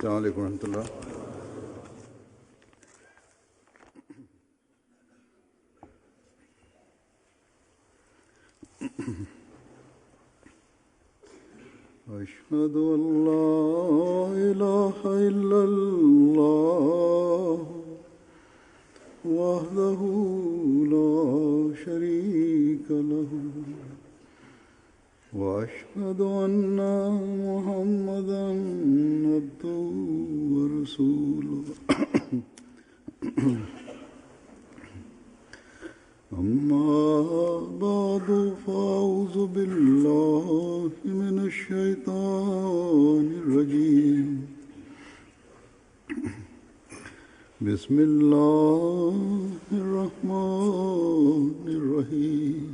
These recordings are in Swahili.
السلام عليكم ورحمة الله. أشهد أن لا إله إلا الله وحده لا شريك له وأشهد أن محمدًا عبده ورسوله أما بعد فأعوذ بالله من الشيطان الرجيم بسم الله الرحمن الرحيم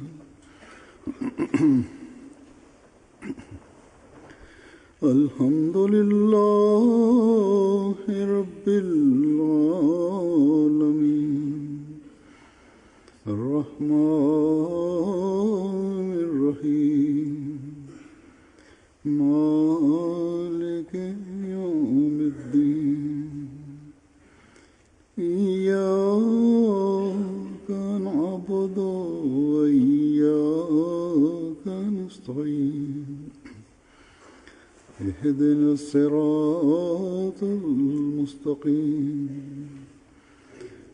الحمد لله رب العالمين الرحمن الرحيم مالك يوم الدين إياك نعبد وإياك نستعين اهدنا الصراط المستقيم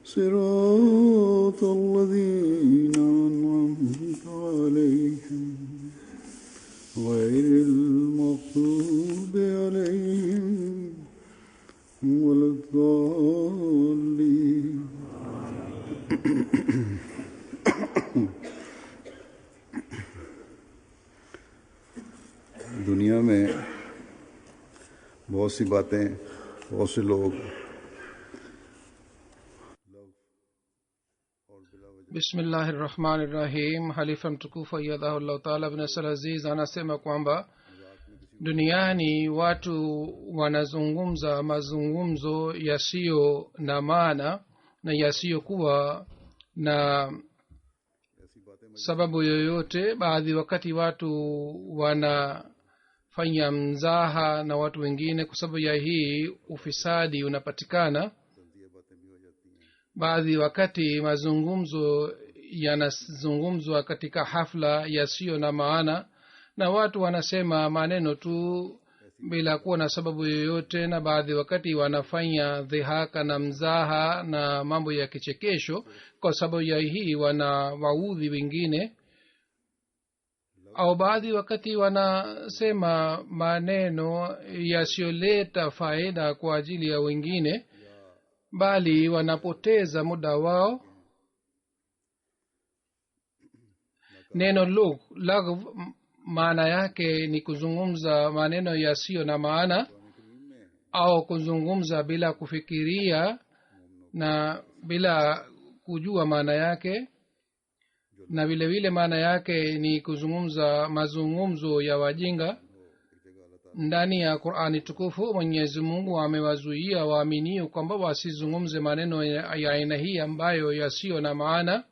صراط الذين أنعمت عليهم غير المغضوب عليهم ولا الضالين. दुनिया में बहुत सी बातें, बहुत से लोग Bismillahirrahmanirrahim. Halifa mtukufu ayyadahullahu ta'ala bin Nasr Aziz anasema kwamba duniani watu wanazungumza mazungumzo yasiyo na maana na yasiyokuwa na sababu yoyote. Baadhi wakati watu wanafanya mzaha na watu wengine, kwa sababu ya hii ufisadi unapatikana. Baadhi wakati mazungumzo yanazungumzwa katika hafla yasiyo na maana, na watu wanasema maneno tu bila kuwa na sababu yoyote, na baadhi wakati wanafanya dhihaka na mzaha na mambo ya kichekesho. Kwa sababu ya hii wanawaudhi wengine, au baadhi wakati wanasema maneno yasiyoleta faida kwa ajili ya wengine, bali wanapoteza muda wao. Neno lagh maana yake ni kuzungumza maneno yasiyo na maana au kuzungumza bila kufikiria na bila kujua maana yake, na vile vile maana yake ni kuzungumza mazungumzo ya wajinga. Ndani ya Qur'ani tukufu Mwenyezi Mungu amewazuia waaminio kwamba wasizungumze maneno ya aina hii ambayo yasiyo na maana.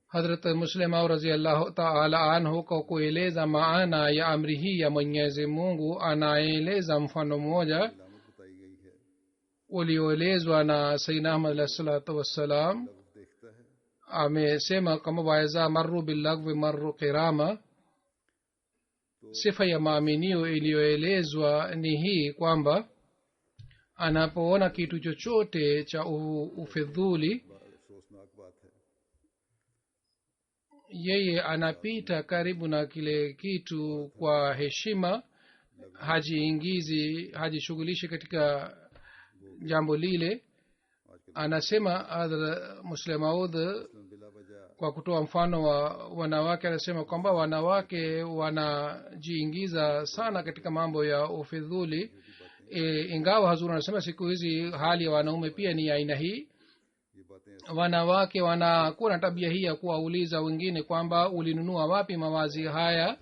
Hazrat Muslim radhiyallahu ta'ala anhu kwa kueleza maana ya amri hii ya Mwenyezi Mungu anaeleza mfano mmoja ulioelezwa na Sayyidina Ahmad alayhi salatu wassalam. Amesema kama waiza marru billagwi marru qirama. Sifa ya maaminio iliyoelezwa ni hii kwamba anapoona kitu chochote cha ufidhuli, yeye anapita karibu na kile kitu kwa heshima, hajishughulishi katika jambo lile. Anasema Muslim Maud kwa kutoa mfano wa wanawake, anasema kwamba wanawake wanajiingiza sana katika mambo ya ufidhuli. Ingawa Hazur anasema siku hizi hali ya wanaume pia ni aina hii. Wanawake wanakuwa na tabia hii ya kuwauliza wengine kwamba ulinunua wapi mavazi haya.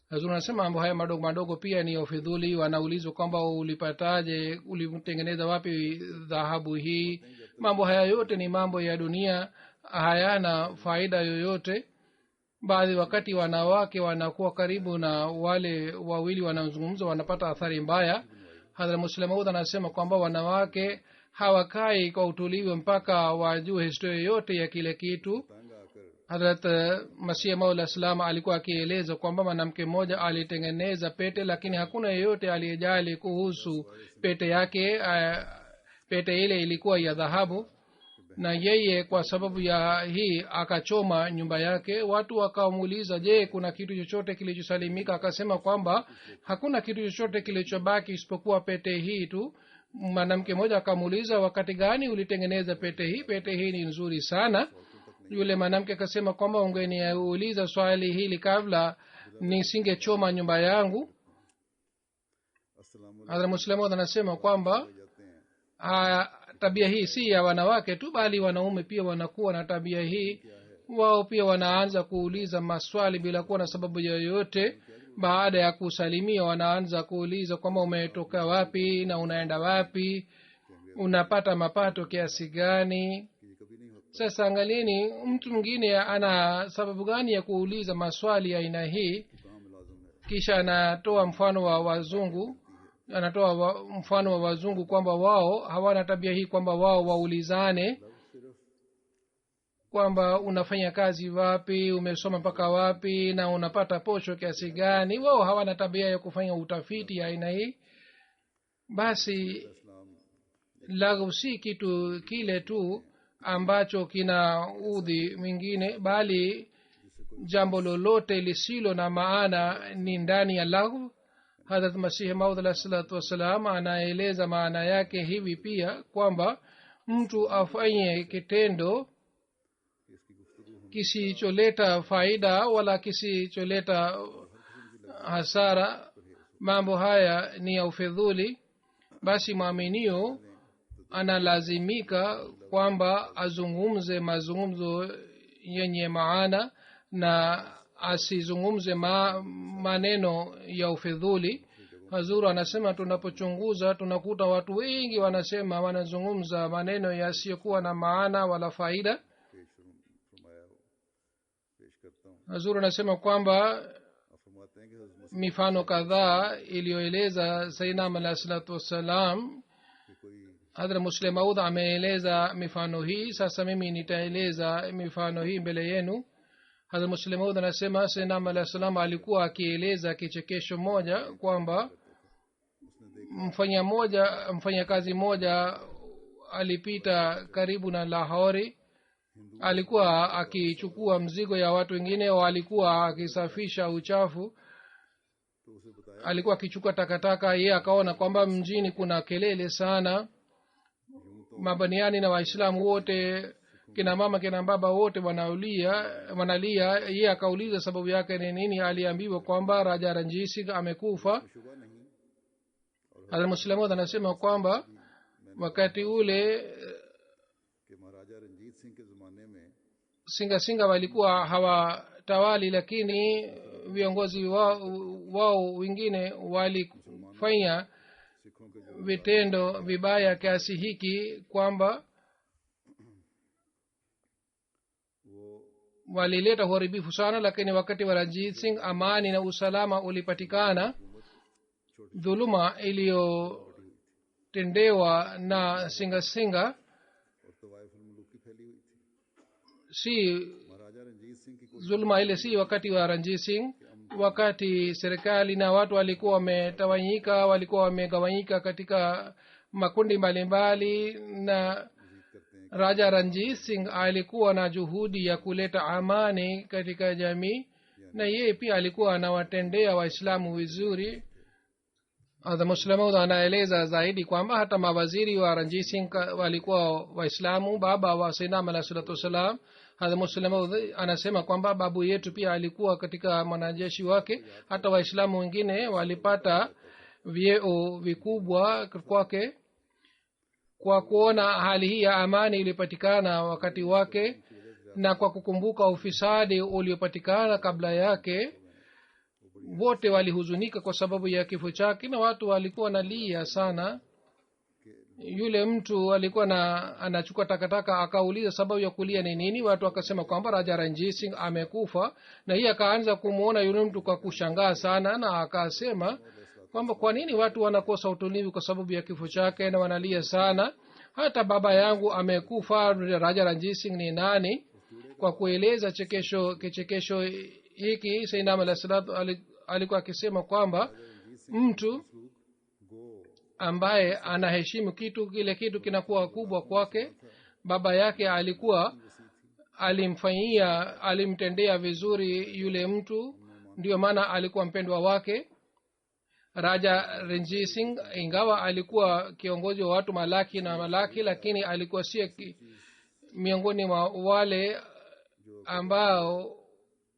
Hazur anasema mambo haya madogo madogo pia ni ufidhuli. Wanaulizwa kwamba ulipataje, ulitengeneza wapi dhahabu hii. Mambo haya yote ni mambo ya dunia, hayana faida yoyote. Baadhi wakati wanawake wanakuwa karibu na wale wawili wanaozungumza, wanapata athari mbaya. Hadhrat Musleh Maud anasema kwamba wanawake hawakai kwa utulivu mpaka wajue historia yote ya kile kitu. Hadhrat Masih Maud al-Islam alikuwa akieleza kwamba mwanamke mmoja alitengeneza pete, lakini hakuna yeyote aliyejali kuhusu pete yake. Pete ile ilikuwa ya dhahabu, na yeye kwa sababu ya hii akachoma nyumba yake. Watu wakamuuliza, je, kuna kitu chochote kilichosalimika? Akasema kwamba hakuna kitu chochote kilichobaki isipokuwa pete hii tu. Mwanamke mmoja akamuuliza, wakati gani ulitengeneza pete hii? Pete hii ni nzuri sana. Yule mwanamke akasema kwamba ungeniuliza swali hili kabla nisingechoma nyumba yangu. Hadhrat Musleh Maud anasema kwamba tabia hii si ya wanawake tu, bali wanaume pia wanakuwa na tabia hii. Wao pia wanaanza kuuliza maswali bila kuwa na sababu yoyote. Baada ya kusalimia wanaanza kuuliza kwamba umetoka wapi na unaenda wapi, unapata mapato kiasi gani. Sasa angalieni, mtu mwingine ana sababu gani ya kuuliza maswali ya aina hii? Kisha anatoa mfano wa wazungu, mfano wa wazungu kwamba wao hawana tabia hii, kwamba wao waulizane kwamba unafanya kazi wapi, umesoma mpaka wapi, na unapata posho kiasi gani. Wao hawana tabia ya kufanya utafiti ya aina hii. Basi laghu si kitu kile tu ambacho kina udhi mwingine, bali jambo lolote lisilo na maana ni ndani ya laghu. Hadrat Masih Maud alayhi salatu wassalam anaeleza maana yake hivi pia, kwamba mtu afanye kitendo kisicholeta faida wala kisicholeta hasara. Mambo haya ni ya ufedhuli. Basi mwaminio analazimika kwamba azungumze mazungumzo yenye maana na asizungumze maneno ya ufedhuli. Hazuru anasema tunapochunguza tunakuta watu wengi wanazungumza maneno yasiyokuwa na maana wala faida. Hazuru anasema kwamba mifano kadhaa iliyoeleza Sayyidina alayhi salatu wassalam, Hadhrat Musleh Maud ameeleza mifano hii. Sasa mimi nitaeleza mifano hii mbele yenu. Hadhrat Musleh Maud anasema Sayyidina alayhi salam alikuwa akieleza kichekesho moja kwamba mfanyakazi moja alipita karibu na Lahori. Alikuwa akichukua mzigo ya watu wengine, walikuwa akisafisha uchafu, alikuwa akichukua takataka. Yeye akaona kwamba mjini kuna kelele sana, mabaniani na waislamu wote, kina mama kina baba wote wanalia. Yeye akauliza sababu yake ni nini. Aliambiwa kwamba Raja Ranjit Singh amekufa. Hadhrat Musleh Maud anasema kwamba wakati ule singa walikuwa hawatawali, lakini viongozi wao wengine walifanya vitendo vibaya kiasi hiki kwamba walileta uharibifu sana. Lakini wakati wa Ranjit Singh amani na usalama ulipatikana. Dhuluma iliyotendewa na singa si zulma ile, si wakati wa Ranjit Singh. Wakati serikali na watu walikuwa wamegawanyika katika makundi mbalimbali, na Raja Ranjit Singh alikuwa na juhudi ya kuleta amani katika jamii, na yeye pia alikuwa anawatendea waislamu vizuri. Hadhrat Musleh Maud anaeleza zaidi kwamba hata mawaziri wa Ranjit Singh walikuwa waislamu, baba wa Sayyidina alayhi salatu wassalam. Hadhrat Musleh Maud anasema kwamba babu yetu pia alikuwa katika mwanajeshi wake. Hata waislamu wengine walipata vyeo vikubwa kwake. Kwa kuona hali hii ya amani ilipatikana wakati wake, na kwa kukumbuka ufisadi uliopatikana kabla yake, wote walihuzunika kwa sababu ya kifo chake, na watu walikuwa nalia sana. Yule mtu alikuwa anachukua takataka, akauliza sababu ya kulia ni nini. Watu wakasema kwamba Raja Ranjit Singh amekufa, na yeye akaanza kumuona yule mtu kwa kushangaa sana, na akasema kwamba kwa nini watu wanakosa utulivu kwa sababu ya kifo chake na wanalia sana. Hata baba yangu amekufa. Raja Ranjit Singh ni nani? Kwa kueleza kichekesho hiki Sayyidina Alayhi Salatu alikuwa akisema kwamba mtu ambaye anaheshimu kitu, kile kitu kinakuwa kubwa kwake. Baba yake alikuwa alimtendea vizuri yule mtu, ndio maana alikuwa mpendwa wake. Raja Ranjit Singh ingawa alikuwa kiongozi wa watu malaki na malaki, lakini alikuwa si miongoni mwa wale ambao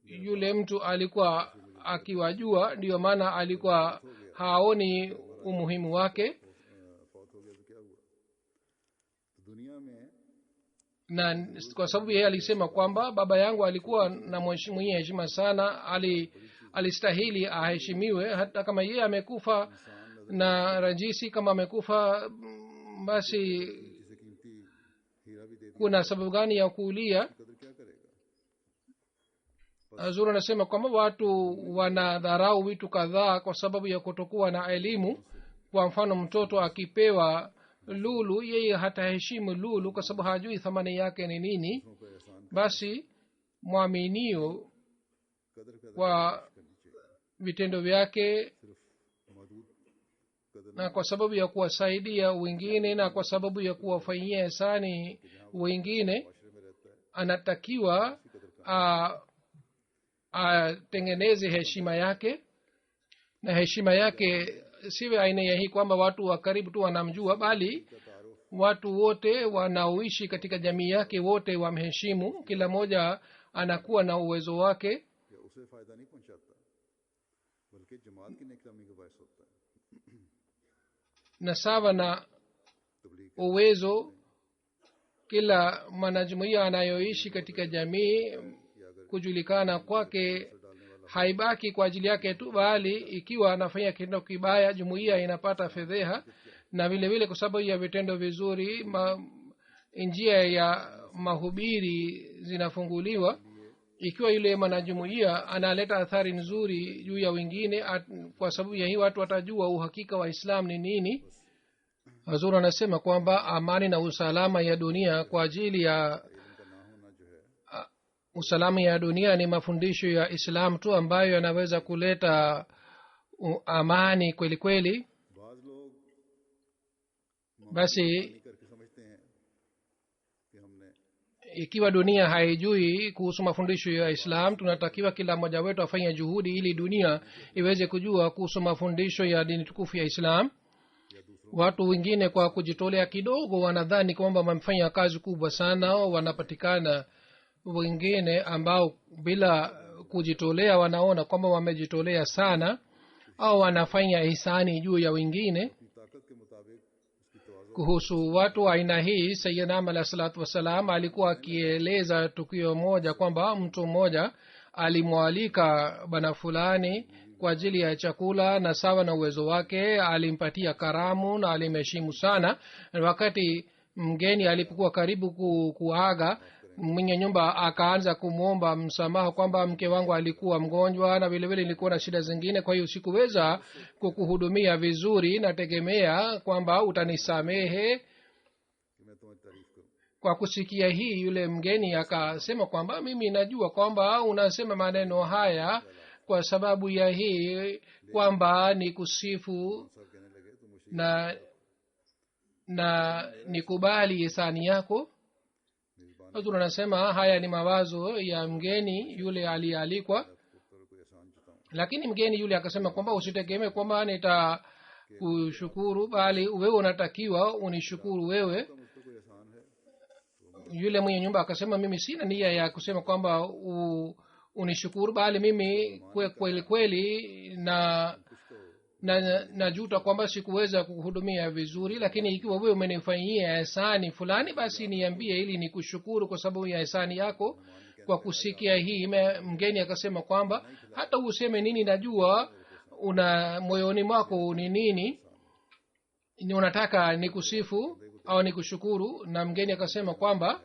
yule mtu alikuwa akiwajua, ndio maana alikuwa haoni umuhimu wake. Na kwa sababu yeye alisema kwamba baba yangu alikuwa na mwenye heshima sana, alistahili aheshimiwe. Hata kama yeye amekufa na Ranjisi kama amekufa, basi kuna sababu gani ya kuulia? Hazur anasema kwamba watu wanadharau vitu kadhaa kwa sababu ya kutokuwa na elimu. Kwa mfano, mtoto akipewa lulu, yeye hataheshimu lulu kwa sababu hajui thamani yake ni nini. Basi mwaminio kwa vitendo vyake na kwa sababu ya kuwasaidia wengine na kwa sababu ya kuwafanyia ihsani wengine, anatakiwa atengeneze heshima yake. Na heshima yake siwe aina ya hii kwamba watu wa karibu tu wanamjua, bali watu wote wanaoishi katika jamii yake wote wamheshimu. Kila mmoja anakuwa na uwezo wake, na sawa na uwezo kila mwanajumuiya anayoishi katika jamii, kujulikana kwake haibaki kwa ajili yake tu, bali ikiwa anafanya kitendo kibaya jumuiya inapata fedheha. Na vile vile kwa sababu ya vitendo vizuri njia ya mahubiri zinafunguliwa. Ikiwa yule mwanajumuiya analeta athari nzuri juu ya wengine, kwa sababu ya hii watu watajua uhakika wa Islam ni nini. Hazur anasema kwamba amani na usalama ya dunia kwa ajili ya usalama ya dunia ni mafundisho ya Islam tu ambayo yanaweza kuleta amani kweli kweli. Basi ikiwa dunia haijui kuhusu mafundisho ya Islam, tunatakiwa kila mmoja wetu afanye juhudi ili dunia iweze kujua kuhusu mafundisho ya dini tukufu ya Islam. Watu wengine kwa kujitolea kidogo wanadhani kwamba wamefanya kazi kubwa sana. Wanapatikana wengine ambao bila kujitolea wanaona kwamba wamejitolea sana, au wanafanya ihsani juu ya wengine. Kuhusu watu wa aina hii, Sayyidina Alayhi Salatu Wassalam alikuwa akieleza tukio moja kwamba mtu mmoja alimwalika bwana fulani kwa ajili ya chakula, na sawa na uwezo wake alimpatia karamu na alimheshimu sana. Wakati mgeni alipokuwa karibu kuaga, mwenye nyumba akaanza kumwomba msamaha kwamba mke wangu alikuwa mgonjwa na vile vile nilikuwa na shida zingine, kwa hiyo sikuweza kukuhudumia vizuri, nategemea kwamba utanisamehe. Kwa kusikia hii, yule mgeni akasema kwamba mimi najua kwamba unasema maneno haya kwa sababu ya hii kwamba ni kusifu na nikubali ihsani yako. Tunasema haya ni mawazo ya mgeni yule alialikwa, lakini mgeni yule akasema kwamba usitegemee kwamba nitakushukuru, bali wewe unatakiwa unishukuru wewe. Yule mwenye nyumba akasema mimi sina nia ya kusema kwamba unishukuru, bali mimi kweli kweli najuta kwamba sikuweza kuhudumia vizuri, lakini ikiwa wewe umenifanyia ihsani fulani, basi niambie ili nikushukuru kwa sababu ya ihsani yako. Kwa kusikia hii, mgeni akasema kwamba hata useme nini, najua una moyoni mwako ni nini, ni unataka nikusifu au nikushukuru. Na mgeni akasema kwamba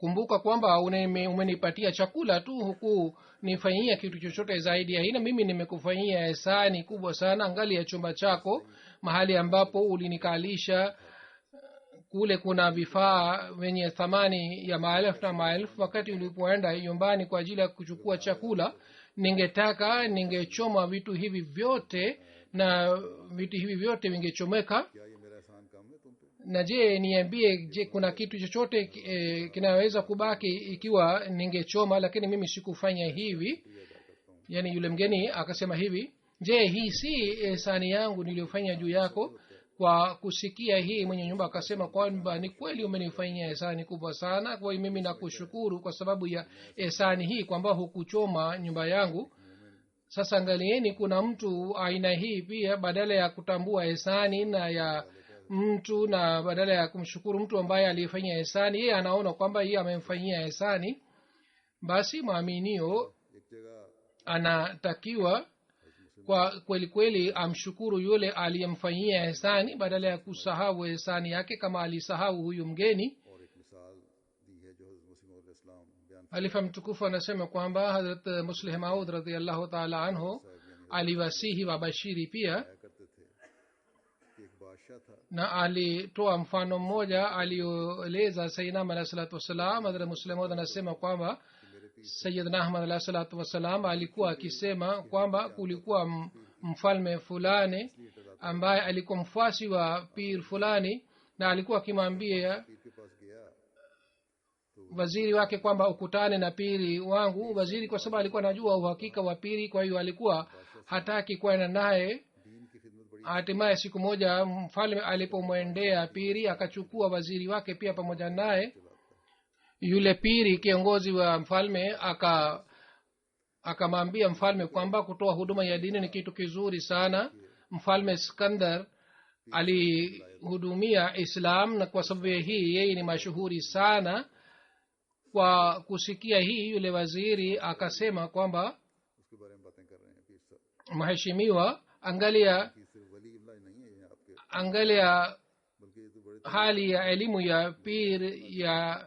kumbuka kwamba umenipatia chakula tu, huku nifanyia kitu chochote zaidi ya hii, na mimi nimekufanyia ihsani kubwa sana. Angalia chumba chako, mahali ambapo ulinikalisha, kule kuna vifaa vyenye thamani ya maelfu na maelfu. Wakati ulipoenda nyumbani kwa ajili ya kuchukua chakula, ningechoma vitu hivi vyote, na vitu hivi vyote vingechomeka. Na je, niambie, je kuna kitu chochote kinaweza kubaki ikiwa ningechoma? Lakini mimi sikufanya hivi. Yani yule mgeni akasema hivi, je, hii si ihsani yangu niliyofanya juu yako? Kwa kusikia hii, mwenye nyumba akasema kwamba ni kweli umenifanyia ihsani kubwa sana, kwa hiyo mimi nakushukuru kwa sababu ya ihsani hii kwamba hukuchoma nyumba yangu. Sasa angalieni, kuna mtu aina hii pia, badala ya kutambua ihsani na ya mtu, na badala ya kumshukuru mtu ambaye alifanyia ihsani, yeye anaona kwamba yeye amemfanyia ihsani. Basi maaminio anatakiwa kwa kweli kweli amshukuru yule aliyemfanyia ihsani, badala ya kusahau ihsani yake kama alisahau huyu mgeni. Halifa mtukufu anasema kwamba Hazrat Muslih Maud radhiyallahu ta'ala anhu aliwasihi wabashiri pia, na alitoa mfano mmoja alioeleza Sayyidina alayhi salatu wasalam. Hazrat Muslih Maud anasema kwamba Sayyidina Ahmad alayhi salatu wasalam alikuwa akisema kwamba kulikuwa mfalme fulani ambaye alikuwa mfuasi wa pir fulani, na alikuwa akimwambia waziri wake kwamba ukutane na piri wangu. Waziri kwa sababu alikuwa anajua uhakika wa piri, kwa hiyo alikuwa hataki kwenda naye. Hatimaye siku moja mfalme alipomwendea piri, akachukua waziri wake pia pamoja naye. Yule piri kiongozi wa mfalme akamwambia mfalme kwamba kutoa huduma ya dini ni kitu kizuri sana. Mfalme Skandar alihudumia Islam, na kwa sababu hii yeye ni mashuhuri sana. Kwa kusikia hii, yule waziri akasema kwamba mheshimiwa, angalia hali ya elimu ya pir ya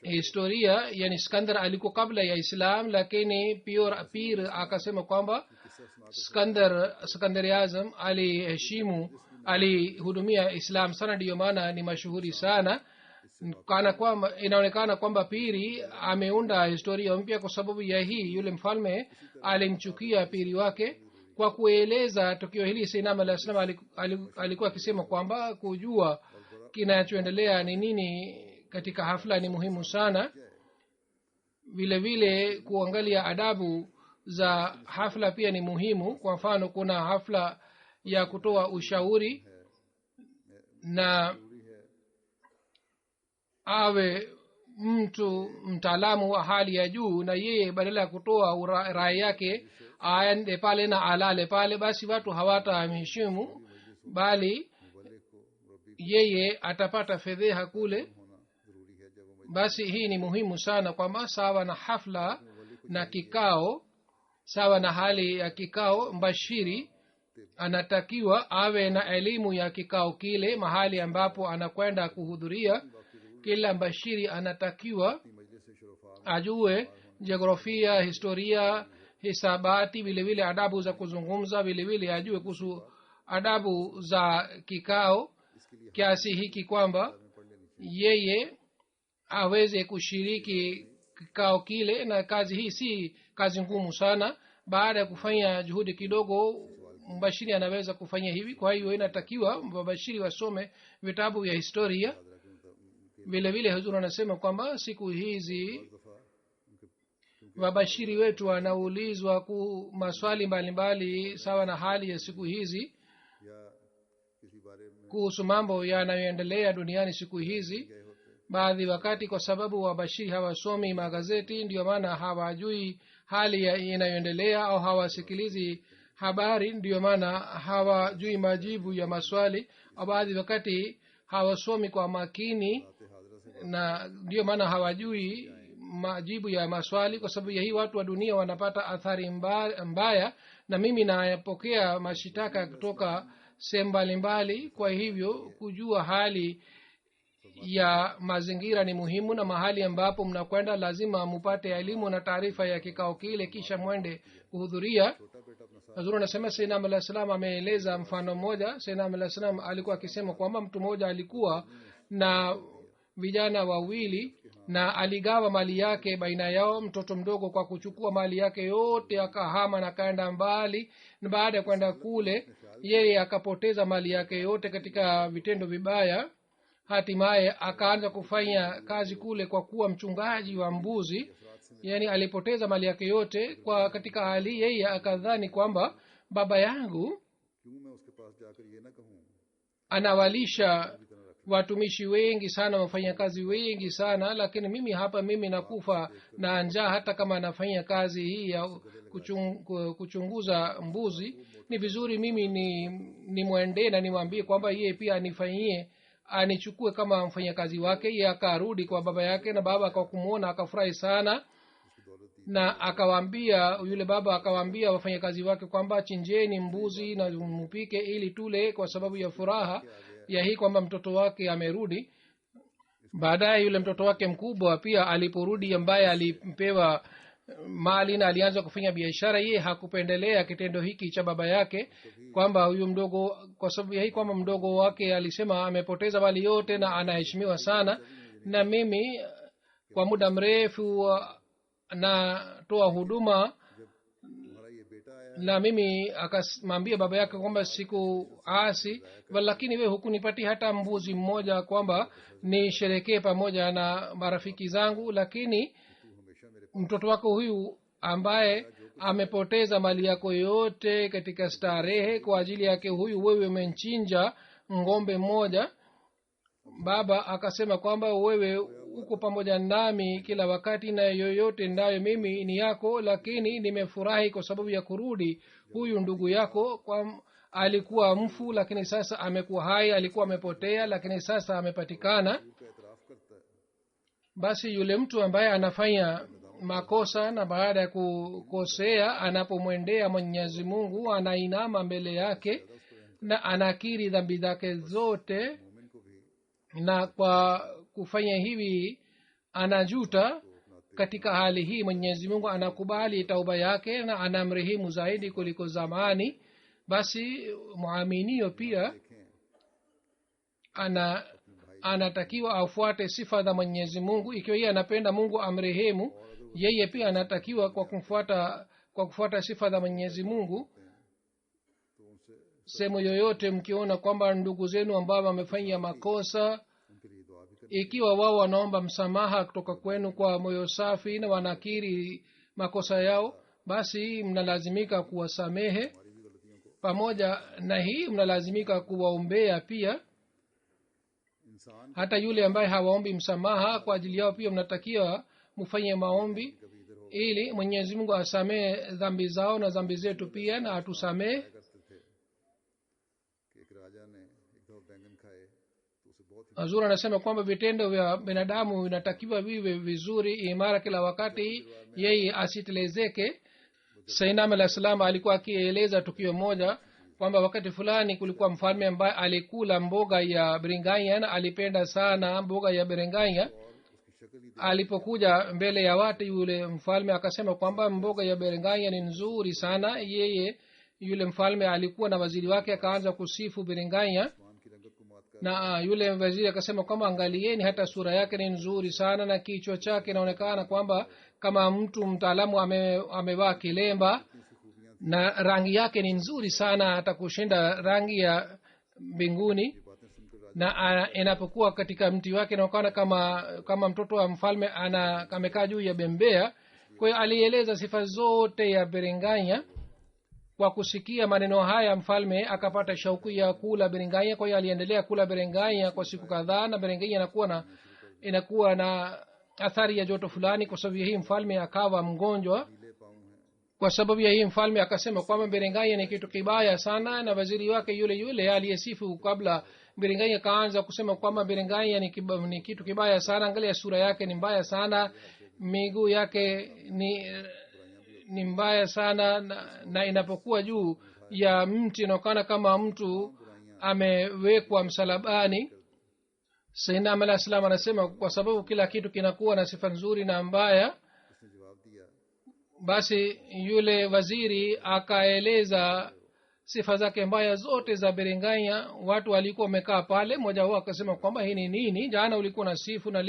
historia. Yani Skandar alikuwa kabla ya Islam, lakini pir akasema kwamba Skandar Azam alihudumia Islam sana, ndiyo maana ni mashuhuri sana. Kana kwamba inaonekana kwamba piri ameunda historia mpya. Kwa sababu ya hii, yule mfalme alimchukia piri wake. Kwa kueleza tukio hili, Sayyidina alayhi salam alikuwa akisema kwamba kujua kinachoendelea ni nini katika hafla ni muhimu sana. Vile vile kuangalia adabu za hafla pia ni muhimu. Kwa mfano, kuna hafla ya kutoa ushauri, na awe mtu mtaalamu wa hali ya juu, na yeye badala ya kutoa rai yake aende pale na alale pale, basi watu hawatamheshimu, bali yeye atapata fedheha kule. Basi hii ni muhimu sana kwamba sawa na hafla na kikao, sawa na hali ya kikao, mbashiri anatakiwa awe na elimu ya kikao kile, mahali ambapo anakwenda kuhudhuria. Kila mbashiri anatakiwa ajue jiografia, historia, hisabati, vile vile adabu za kuzungumza, vile vile ajue kuhusu adabu za kikao, kiasi hiki kwamba yeye aweze kushiriki kikao kile. Na kazi hii si kazi ngumu sana. Baada ya kufanya juhudi kidogo, mbashiri anaweza kufanya hivi. Kwa hiyo inatakiwa wabashiri wasome vitabu vya historia. Vile vile huzuri anasema kwamba siku hizi wabashiri wetu wanaulizwa maswali mbalimbali sawa na hali ya siku hizi, kuhusu mambo yanayoendelea duniani siku hizi. Baadhi wakati kwa sababu wabashiri hawasomi magazeti, ndio maana hawajui hali inayoendelea, au hawasikilizi habari, ndio maana hawajui majibu ya maswali. Au baadhi wakati hawasomi kwa makini, na ndio maana hawajui majibu ya maswali. Kwa sababu ya hii watu wa dunia wanapata athari mbaya, na mimi napokea mashitaka kutoka sehemu mbalimbali. Kwa hivyo kujua hali ya mazingira ni muhimu, na mahali ambapo mnakwenda lazima mupate elimu na taarifa ya kikao kile kisha mwende kuhudhuria. Hazur anasema Sayyidina alayhi salam ameeleza mfano mmoja. Sayyidina alayhi salam alikuwa akisema kwamba mtu mmoja alikuwa na vijana wawili na aligawa mali yake baina yao. Mtoto mdogo kwa kuchukua mali yake yote akahama na kaenda mbali, na baada ya kwenda kule yeye akapoteza mali yake yote katika vitendo vibaya. Hatimaye akaanza kufanya kazi kule kwa kuwa mchungaji wa mbuzi, yani alipoteza mali yake yote. Kwa katika hali yeye akadhani kwamba baba yangu anawalisha watumishi wengi sana, wafanyakazi wengi sana, lakini mimi nakufa na njaa hata kama anafanya kazi hii ya kuchunguza mbuzi. Ni vizuri mimi ni mwendee na nimwambie kwamba yeye pia anifanyie, anichukue kama mfanyakazi wake. Yeye akarudi kwa baba yake, na baba kwa kumuona akafurahi sana, na akawaambia yule baba akawaambia wafanyakazi wake kwamba chinjeni mbuzi na mpike ili tule, kwa sababu ya furaha ya hii kwamba mtoto wake amerudi. Baadaye yule mtoto wake mkubwa pia aliporudi, ambaye alipewa mali na alianza kufanya biashara, yeye hakupendelea kitendo hiki cha baba yake, kwamba huyu mdogo, kwa sababu ya hii kwamba mdogo wake alisema amepoteza mali yote na anaheshimiwa sana, na mimi kwa muda mrefu natoa huduma, na mimi akamwambia baba yake kwamba siku asi, lakini wewe hukunipati hata mbuzi mmoja kwamba nisherekee pamoja na marafiki zangu. Lakini mtoto wako huyu ambaye amepoteza mali yako yote katika starehe, kwa ajili yake huyu wewe umemchinja ng'ombe mmoja. Baba akasema kwamba wewe uko pamoja nami kila wakati na yoyote ndayo mimi ni yako, lakini nimefurahi kwa sababu ya kurudi huyu ndugu yako. Kwa alikuwa mfu lakini sasa amekuwa hai, alikuwa amepotea lakini sasa amepatikana. Basi yule mtu ambaye anafanya makosa na baada ya kukosea anapomwendea Mwenyezi Mungu anainama mbele yake na anakiri dhambi zake zote, na kwa kufanya hivi anajuta. Katika hali hii Mwenyezi Mungu anakubali tauba yake na anamrehemu zaidi kuliko zamani. Basi muaminio pia anatakiwa afuate sifa za Mwenyezi Mungu. Ikiwa yeye anapenda Mungu amrehemu, yeye pia anatakiwa kwa kufuata sifa za Mwenyezi Mungu. Sehemu yoyote mkiona kwamba ndugu zenu ambao wamefanya makosa, ikiwa wao wanaomba msamaha kutoka kwenu kwa moyo safi na wanakiri makosa yao, basi mnalazimika kuwasamehe. Pamoja na hii mnalazimika kuwaombea pia. Hata yule ambaye hawaombi msamaha, kwa ajili yao pia mnatakiwa mfanye maombi ili Mwenyezi Mungu asamehe dhambi zao na dhambi zetu pia, na atusamehe. Hazur anasema kwamba vitendo vya binadamu vinatakiwa viwe vizuri, imara kila wakati, yeye asitelezeke. Sayyidina alayhi salam alikuwa akieleza tukio moja kwamba wakati fulani kulikuwa mfalme ambaye alikula mboga ya biringanya na alipenda sana mboga ya biringanya. Alipokuja mbele ya watu, yule mfalme akasema kwamba mboga ya biringanya ni nzuri sana. Yule mfalme alikuwa na waziri wake, akaanza kusifu biringanya, na yule waziri akasema kwamba angalieni, hata sura yake ni nzuri sana na kichwa chake inaonekana kwamba kama mtu mtaalamu amevaa kilemba, na rangi yake ni nzuri sana hata kushinda rangi ya mbinguni, na inapokuwa katika mti wake inaonekana kama mtoto wa mfalme amekaa juu ya bembea. Kwa hiyo alieleza sifa zote ya biringanya. Kwa kusikia maneno haya mfalme akapata shauku ya kula biringanya. Kwa hiyo aliendelea kula biringanya kwa siku kadhaa, na biringanya inakuwa na athari ya joto fulani. Kwa sababu ya hii mfalme akawa mgonjwa. Kwa sababu ya hii mfalme akasema kwamba biringanya ni kitu kibaya sana, na waziri wake yule aliyesifu kabla biringanya kaanza kusema kwamba biringanya ni kitu kibaya sana. Angalia sura yake ni mbaya sana, miguu yake ni mbaya sana, na inapokuwa juu ya mti inaonekana kama mtu amewekwa msalabani. sayyidina alayhi salam anasema kwa sababu kila kitu kinakuwa na sifa nzuri na mbaya, basi yule waziri akaeleza sifa zake mbaya zote za Biringanya. Watu walikuwa wamekaa pale, mmoja wao akasema kwamba hii ni nini? Jana ulikuwa na sifu na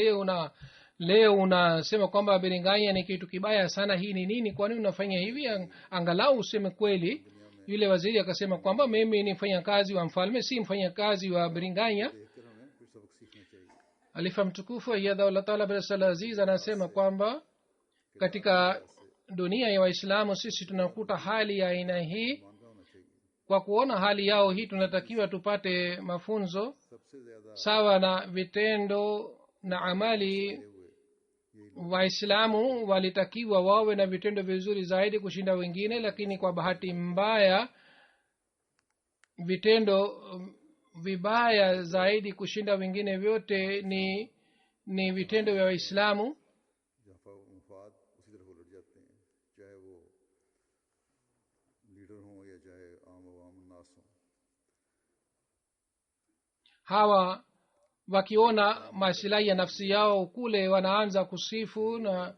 leo unasema kwamba Biringanya ni kitu kibaya sana. Hii ni nini? Kwa nini unafanya hivi? Angalau useme kweli. Yule waziri akasema kwamba mimi ni mfanyakazi wa mfalme, si mfanyakazi wa Biringanya. Alifa mtukufu ayyadahullah ta'ala birasal aziz anasema kwamba katika dunia ya Waislamu sisi tunakuta hali ya aina hii. Kwa kuona hali yao hii tunatakiwa tupate mafunzo sawa na vitendo na amali. Waislamu walitakiwa wawe na vitendo vizuri zaidi kushinda wengine, lakini kwa bahati mbaya vitendo vibaya zaidi kushinda wengine vyote ni vitendo vya Waislamu. Hawa wakiona maslahi ya nafsi yao kule wanaanza kusifu, na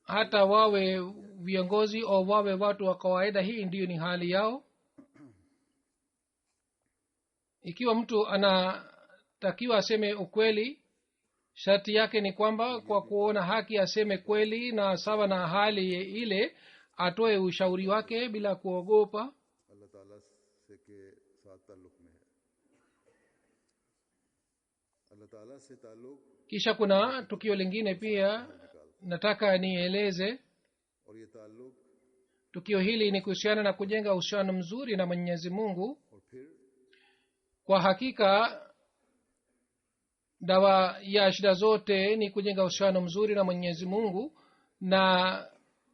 hata wawe viongozi au wawe watu wa kawaida, hii ndiyo ni hali yao. Ikiwa mtu anatakiwa aseme ukweli, sharti yake ni kwamba kwa kuona haki aseme kweli, na sawa na hali ile atoe ushauri wake bila kuogopa. Kisha kuna tukio lingine pia nataka nieleze. Tukio hili ni kuhusiana na kujenga uhusiano mzuri na Mwenyezi Mungu. Kwa hakika dawa ya shida zote ni kujenga uhusiano mzuri na Mwenyezi Mungu, na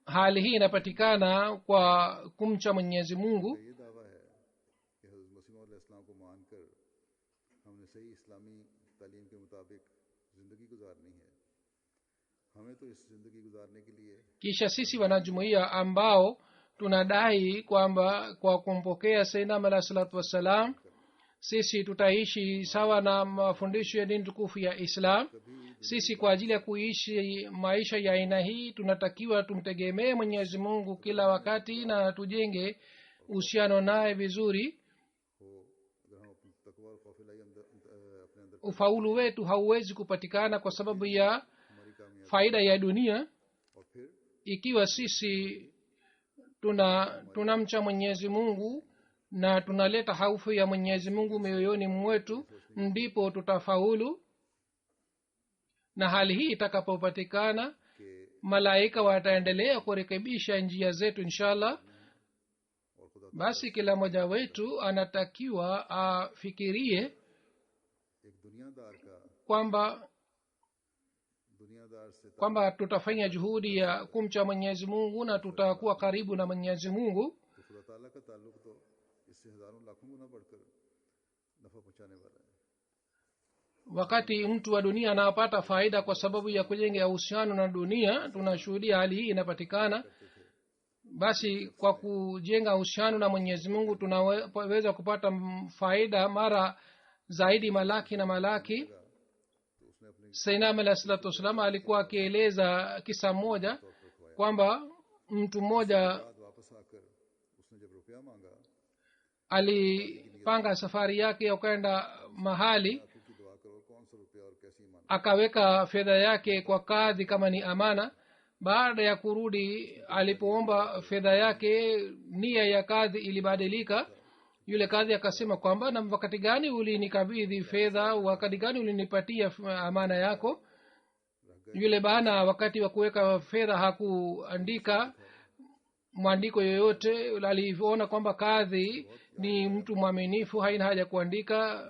hali hii inapatikana kwa kumcha Mwenyezi Mungu. Kisha sisi wanajumuiya ambao tunadai kwamba kwa kumpokea Sayyidina alayhi salatu wassalam sisi tutaishi sawa na mafundisho ya dini tukufu ya Islam, sisi kwa ajili ya kuishi maisha ya aina hii tunatakiwa tumtegemee Mwenyezi Mungu kila wakati na tujenge uhusiano naye vizuri. Ufaulu wetu hauwezi kupatikana kwa sababu ya faida ya dunia. Ikiwa sisi tunamcha Mwenyezi Mungu na tunaleta hofu ya Mwenyezi Mungu mioyoni mwetu, ndipo tutafaulu. Na hali hii itakapopatikana, malaika wataendelea kurekebisha njia zetu inshallah. Basi kila mmoja wetu anatakiwa afikirie kwamba tutafanya juhudi ya kumcha Mwenyezi Mungu na tutakuwa karibu na Mwenyezi Mungu. Wakati mtu wa dunia anapata faida kwa sababu ya kujenga uhusiano na dunia, tunashuhudia hali hii inapatikana. Basi kwa kujenga uhusiano na Mwenyezi Mungu tunaweza kupata faida mara zaidi, malaki na malaki. Sayyidina alayhi salatu wasallam alikuwa akieleza kisa moja kwamba mtu mmoja alipanga safari yake akaenda mahali, akaweka fedha yake kwa kadhi kama ni amana. Baada ya kurudi, alipoomba fedha yake, nia ya kadhi ilibadilika. Yule kadhi akasema kwamba na wakati gani ulinikabidhi fedha, wakati gani ulinipatia amana yako? Yule bana wakati wa kuweka fedha hakuandika mwandiko yoyote. Aliona kwamba kadhi ni mtu mwaminifu, haina haja kuandika.